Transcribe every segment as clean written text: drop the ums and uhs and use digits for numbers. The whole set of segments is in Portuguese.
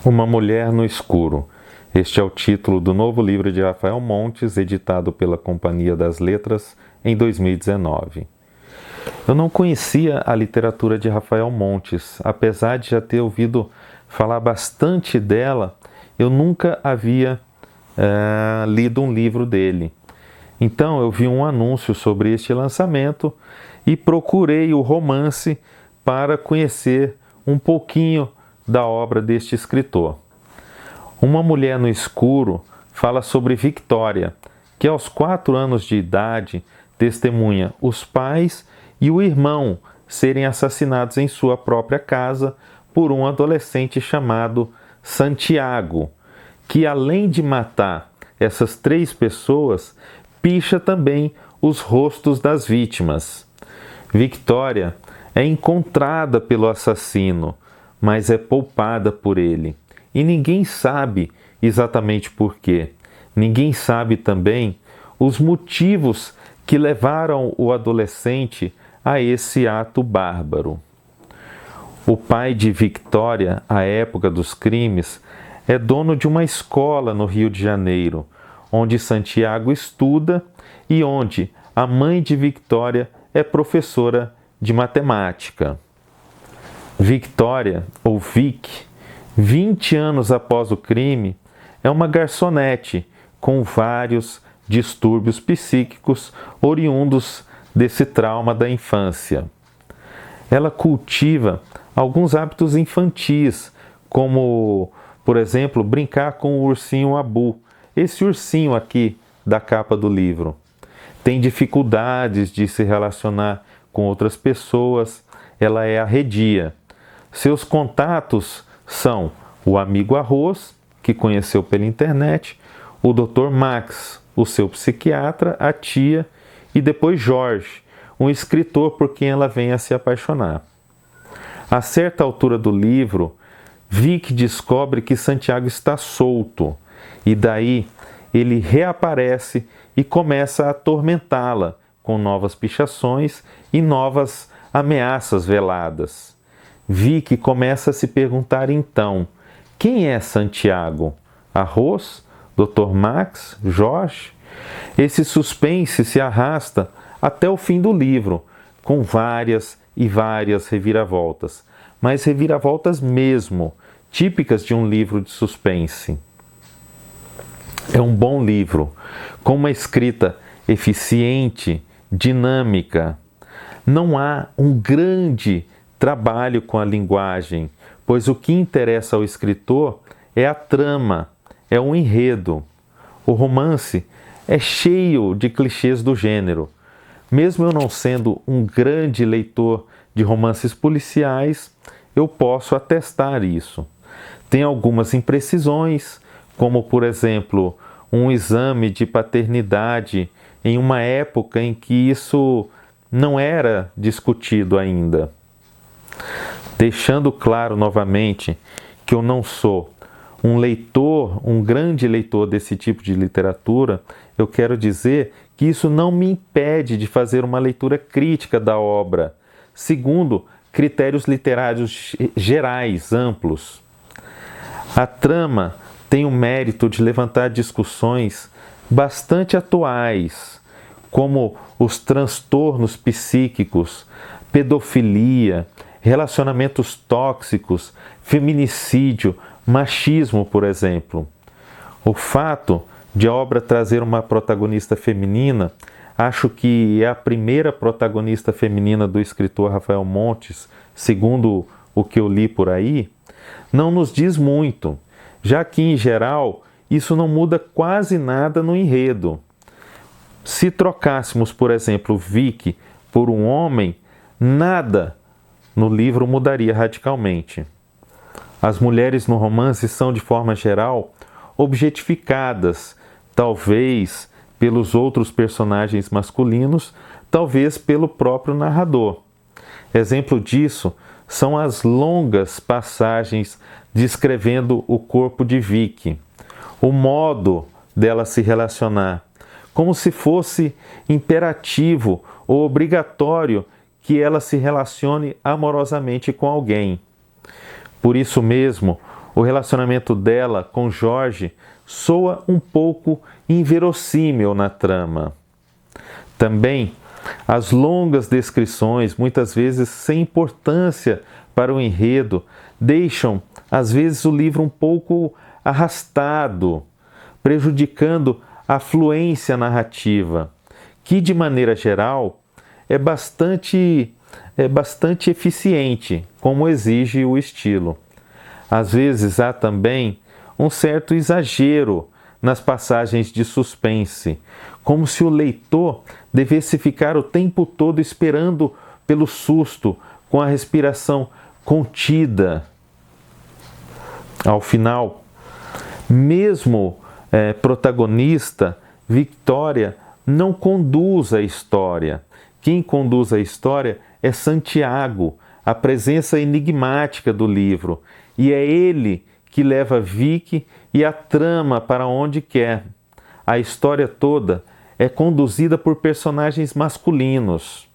Uma Mulher no Escuro. Este é o título do novo livro de Rafael Montes, editado pela Companhia das Letras em 2019. Eu não conhecia a literatura de Rafael Montes, apesar de já ter ouvido falar bastante dela, eu nunca havia lido um livro dele. Então eu vi um anúncio sobre este lançamento e procurei o romance para conhecer um pouquinho da obra deste escritor. Uma Mulher no Escuro fala sobre Victoria, que aos 4 anos de idade testemunha os pais e o irmão serem assassinados em sua própria casa por um adolescente chamado Santiago, que além de matar essas 3 pessoas, picha também os rostos das vítimas. Victoria é encontrada pelo assassino, mas é poupada por ele. E ninguém sabe exatamente por quê. Ninguém sabe também os motivos que levaram o adolescente a esse ato bárbaro. O pai de Victoria, à época dos crimes, é dono de uma escola no Rio de Janeiro, onde Santiago estuda e onde a mãe de Victoria é professora de matemática. Victoria, ou Vic, 20 anos após o crime, é uma garçonete com vários distúrbios psíquicos oriundos desse trauma da infância. Ela cultiva alguns hábitos infantis, como, por exemplo, brincar com o ursinho Abu, esse ursinho aqui da capa do livro. Tem dificuldades de se relacionar com outras pessoas, ela é arredia. Seus contatos são o amigo Arroz, que conheceu pela internet, o Dr. Max, o seu psiquiatra, a tia, e depois Jorge, um escritor por quem ela vem a se apaixonar. A certa altura do livro, Vic descobre que Santiago está solto, e daí ele reaparece e começa a atormentá-la com novas pichações e novas ameaças veladas. Vic começa a se perguntar então, quem é Santiago? Arroz? Dr. Max? Jorge? Esse suspense se arrasta até o fim do livro, com várias e várias reviravoltas, mas reviravoltas mesmo, típicas de um livro de suspense. É um bom livro, com uma escrita eficiente, dinâmica. Não há um grande trabalho com a linguagem, pois o que interessa ao escritor é a trama, é o enredo. O romance é cheio de clichês do gênero. Mesmo eu não sendo um grande leitor de romances policiais, eu posso atestar isso. Tem algumas imprecisões, como por exemplo, um exame de paternidade em uma época em que isso não era discutido ainda. Deixando claro novamente que eu não sou um leitor, um grande leitor desse tipo de literatura, eu quero dizer que isso não me impede de fazer uma leitura crítica da obra, segundo critérios literários gerais, amplos. A trama tem o mérito de levantar discussões bastante atuais, como os transtornos psíquicos, pedofilia, relacionamentos tóxicos, feminicídio, machismo, por exemplo. O fato de a obra trazer uma protagonista feminina, acho que é a primeira protagonista feminina do escritor Rafael Montes, segundo o que eu li por aí, não nos diz muito, já que, em geral, isso não muda quase nada no enredo. Se trocássemos, por exemplo, Vic por um homem, nada no livro mudaria radicalmente. As mulheres no romance são, de forma geral, objetificadas, talvez pelos outros personagens masculinos, talvez pelo próprio narrador. Exemplo disso são as longas passagens descrevendo o corpo de Vic, o modo dela se relacionar, como se fosse imperativo ou obrigatório que ela se relacione amorosamente com alguém. Por isso mesmo, O relacionamento dela com Jorge soa um pouco inverossímil na trama. Também, as longas descrições, muitas vezes sem importância para o enredo, deixam, às vezes, o livro um pouco arrastado, prejudicando a fluência narrativa, que, de maneira geral, é bastante eficiente, como exige o estilo. Às vezes há também um certo exagero nas passagens de suspense, como se o leitor devesse ficar o tempo todo esperando pelo susto, com a respiração contida. Ao final, mesmo protagonista, Victoria não conduz a história. Quem conduz a história é Santiago, a presença enigmática do livro, e é ele que leva Vicky e a trama para onde quer. A história toda é conduzida por personagens masculinos.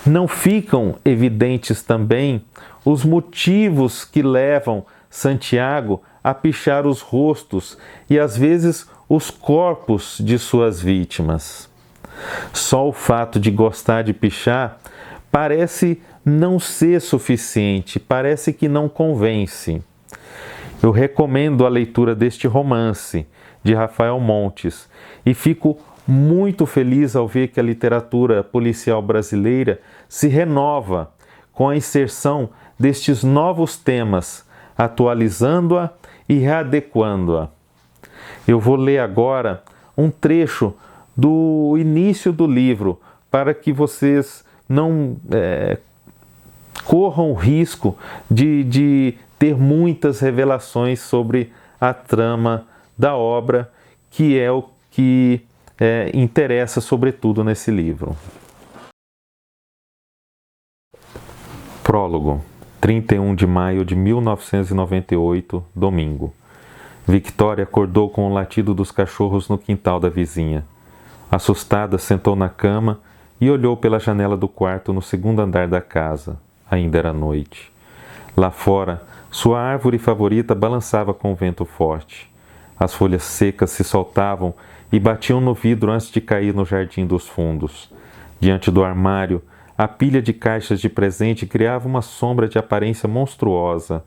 Não ficam evidentes também os motivos que levam Santiago a pichar os rostos e às vezes os corpos de suas vítimas. Só o fato de gostar de pichar parece não ser suficiente, parece que não convence. Eu recomendo a leitura deste romance de Rafael Montes e fico muito feliz ao ver que a literatura policial brasileira se renova com a inserção destes novos temas, atualizando-a e readequando-a. Eu vou ler agora um trecho do início do livro para que vocês não corram o risco de ter muitas revelações sobre a trama da obra, que é o que interessa sobretudo nesse livro. Prólogo, 31 de maio de 1998, domingo. Victoria acordou com o latido dos cachorros no quintal da vizinha. Assustada, sentou na cama e olhou pela janela do quarto no segundo andar da casa. Ainda era noite. Lá fora, sua árvore favorita balançava com o vento forte. As folhas secas se soltavam e batiam no vidro antes de cair no jardim dos fundos. Diante do armário, a pilha de caixas de presente criava uma sombra de aparência monstruosa.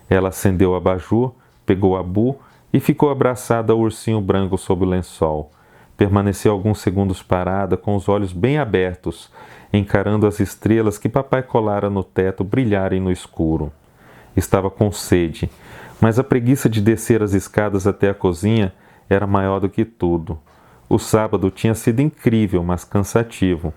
Ela acendeu o abajur, pegou a Bu e ficou abraçada ao ursinho branco sob o lençol. Permaneceu alguns segundos parada, com os olhos bem abertos, encarando as estrelas que papai colara no teto brilharem no escuro. Estava com sede, mas a preguiça de descer as escadas até a cozinha era maior do que tudo. O sábado tinha sido incrível, mas cansativo.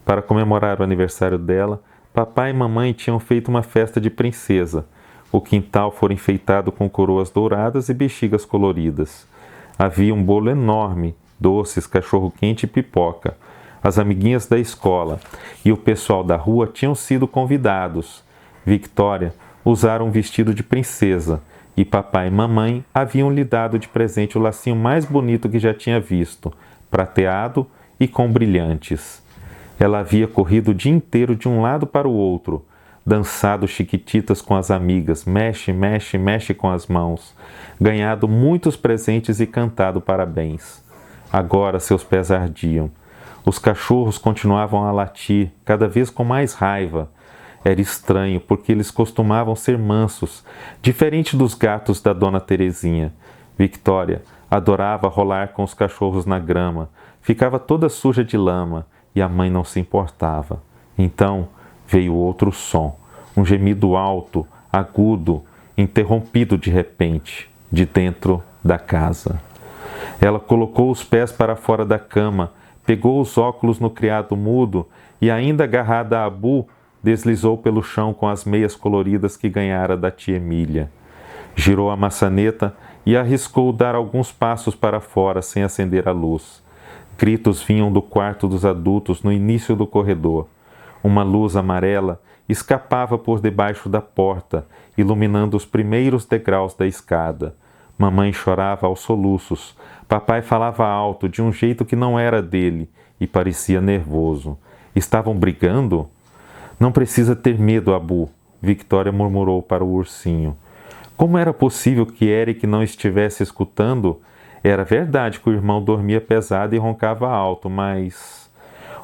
Para comemorar o aniversário dela, papai e mamãe tinham feito uma festa de princesa. O quintal fora enfeitado com coroas douradas e bexigas coloridas. Havia um bolo enorme, doces, cachorro-quente e pipoca. As amiguinhas da escola e o pessoal da rua tinham sido convidados. Victoria usara um vestido de princesa e papai e mamãe haviam lhe dado de presente o lacinho mais bonito que já tinha visto, prateado e com brilhantes. Ela havia corrido o dia inteiro de um lado para o outro, dançado chiquititas com as amigas, mexe, mexe, mexe com as mãos, ganhado muitos presentes e cantado parabéns. Agora seus pés ardiam. Os cachorros continuavam a latir, cada vez com mais raiva. Era estranho, porque eles costumavam ser mansos, diferente dos gatos da Dona Terezinha. Victoria adorava rolar com os cachorros na grama, ficava toda suja de lama, e a mãe não se importava. Então veio outro som, um gemido alto, agudo, interrompido de repente, de dentro da casa. Ela colocou os pés para fora da cama, pegou os óculos no criado mudo e, ainda agarrada a Bu, deslizou pelo chão com as meias coloridas que ganhara da tia Emília. Girou a maçaneta e arriscou dar alguns passos para fora sem acender a luz. Gritos vinham do quarto dos adultos no início do corredor. Uma luz amarela escapava por debaixo da porta, iluminando os primeiros degraus da escada. Mamãe chorava aos soluços. Papai falava alto, de um jeito que não era dele, e parecia nervoso. Estavam brigando? Não precisa ter medo, Abu, Victoria murmurou para o ursinho. Como era possível que Eric não estivesse escutando? Era verdade que o irmão dormia pesado e roncava alto, mas...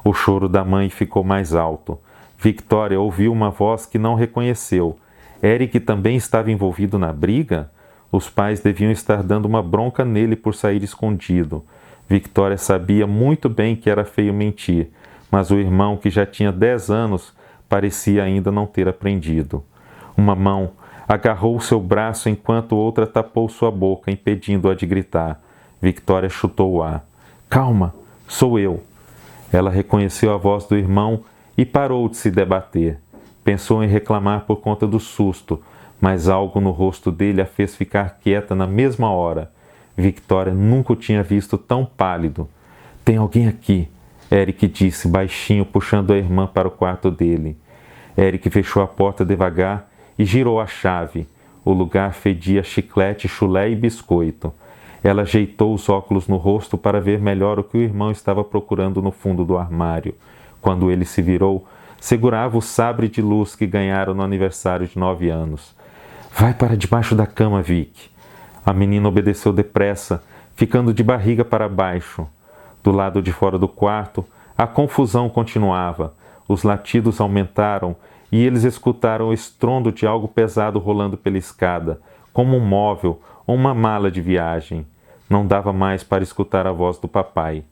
O choro da mãe ficou mais alto. Victoria ouviu uma voz que não reconheceu. Eric também estava envolvido na briga? Os pais deviam estar dando uma bronca nele por sair escondido. Victoria sabia muito bem que era feio mentir, mas o irmão, que já tinha 10 anos, parecia ainda não ter aprendido. Uma mão agarrou seu braço enquanto outra tapou sua boca, impedindo-a de gritar. Victoria chutou o ar. Calma, sou eu. Ela reconheceu a voz do irmão e parou de se debater. Pensou em reclamar por conta do susto, mas algo no rosto dele a fez ficar quieta na mesma hora. Victoria nunca o tinha visto tão pálido. Tem alguém aqui, Eric disse, baixinho, puxando a irmã para o quarto dele. Eric fechou a porta devagar e girou a chave. O lugar fedia chiclete, chulé e biscoito. Ela ajeitou os óculos no rosto para ver melhor o que o irmão estava procurando no fundo do armário. Quando ele se virou, segurava o sabre de luz que ganhara no aniversário de 9 anos. Vai para debaixo da cama, Vic. A menina obedeceu depressa, ficando de barriga para baixo. Do lado de fora do quarto, a confusão continuava. Os latidos aumentaram e eles escutaram o estrondo de algo pesado rolando pela escada, como um móvel ou uma mala de viagem. Não dava mais para escutar a voz do papai.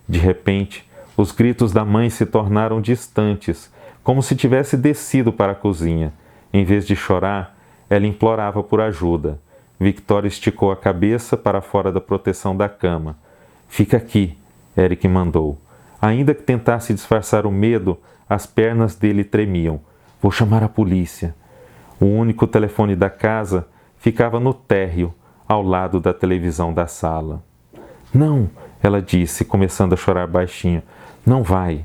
De repente, os gritos da mãe se tornaram distantes, como se tivesse descido para a cozinha. Em vez de chorar, ela implorava por ajuda. Victoria esticou a cabeça para fora da proteção da cama. Fica aqui, Eric mandou. Ainda que tentasse disfarçar o medo, as pernas dele tremiam. Vou chamar a polícia. O único telefone da casa ficava no térreo, ao lado da televisão da sala. Não, ela disse, começando a chorar baixinho. Não vai.